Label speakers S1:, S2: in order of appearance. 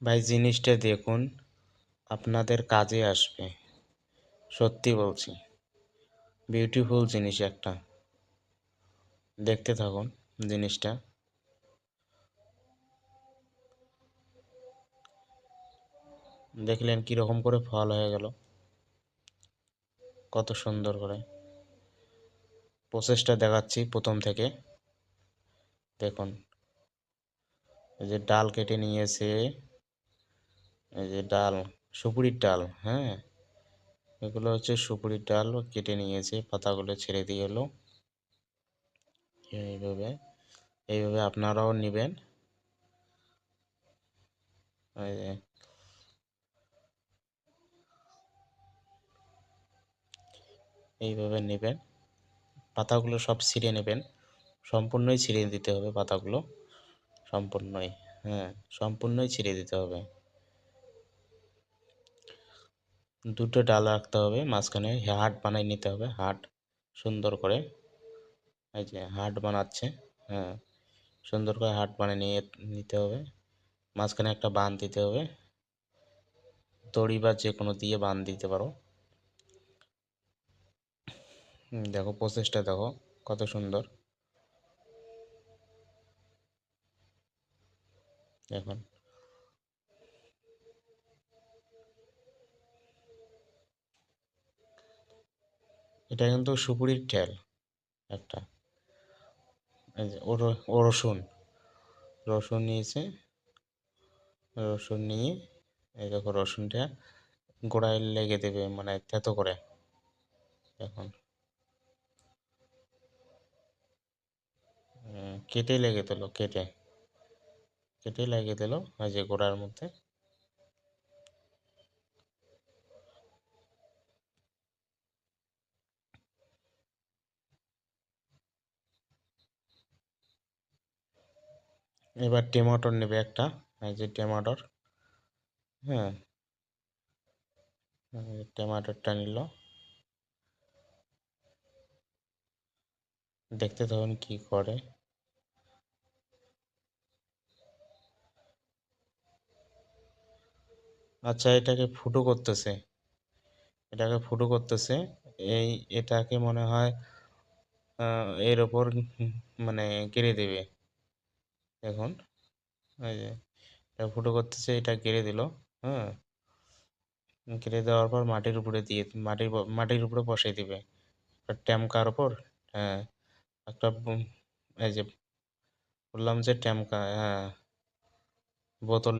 S1: ভাই জিনিসটা দেখুন, আপনাদের কাজে আসবে। সত্যি বলছি, বিউটিফুল জিনিস একটা। দেখতে থাকুন জিনিসটা। দেখলেন কীরকম করে ফল হয়ে গেল, কত সুন্দর করে। প্রসেসটা দেখাচ্ছি প্রথম থেকে। দেখুন, এই যে ডাল কেটে নিয়েছে, এই যে ডাল, সুপুরির ডাল, হ্যাঁ, এগুলো হচ্ছে সুপুরির ডাল কেটে নিয়েছে, পাতাগুলো ছেড়ে দিয়ে হলো। এইভাবে এইভাবে আপনারাও নেবেন। এই যে এইভাবে নেবেন, পাতাগুলো সব ছিঁড়ে নেবেন। সম্পূর্ণই ছিঁড়ে দিতে হবে পাতাগুলো, সম্পূর্ণই। হ্যাঁ, সম্পূর্ণই ছিঁড়ে দিতে হবে। দুটো ডাল রাখতে হবে, মাঝখানে হাট বানিয়ে নিতে হবে, হাট সুন্দর করে। এই যে হাট বানাচ্ছে, হ্যাঁ, সুন্দর করে হাট বানিয়ে নিতে হবে। মাঝখানে একটা বাঁধ দিতে হবে, দড়ি বা যে কোনো দিয়ে বাঁধ দিতে পারো। দেখো প্রসেসটা দেখো কত সুন্দর। এখন এটা কিন্তু সুপুরির ঠেল একটা। এই যে রসুন, রসুন নিয়েছে, রসুন নিয়ে এই দেখো রসুনটা গোড়ায় লেগে দেবে, মানে থেতো করে। এখন কেটে লেগে দিল, কেটে কেটে লাগিয়ে দিল এই যে গোড়ার মধ্যে। এবার টমেটো নেবে একটা, এই যে টমেটোর, হ্যাঁ, টমেটোরটা নিল। দেখতে তখন কি করে। আচ্ছা, এটাকে ফুটো করতেছে, এটাকে ফুটো করতেছে। এই এটাকে মনে হয় এর ওপর মানে গেড়ে দেবে। এখন এই যে এটা ফুটো করতেছে, এটা গেড়ে দিল, হ্যাঁ, গেড়ে দেওয়ার পর মাটির উপরে দিয়ে মাটির উপরে বসাই দিবে একটা ট্যামকার ওপর। হ্যাঁ, একটা এই যে বললাম যে ট্যামকা, হ্যাঁ, বোতল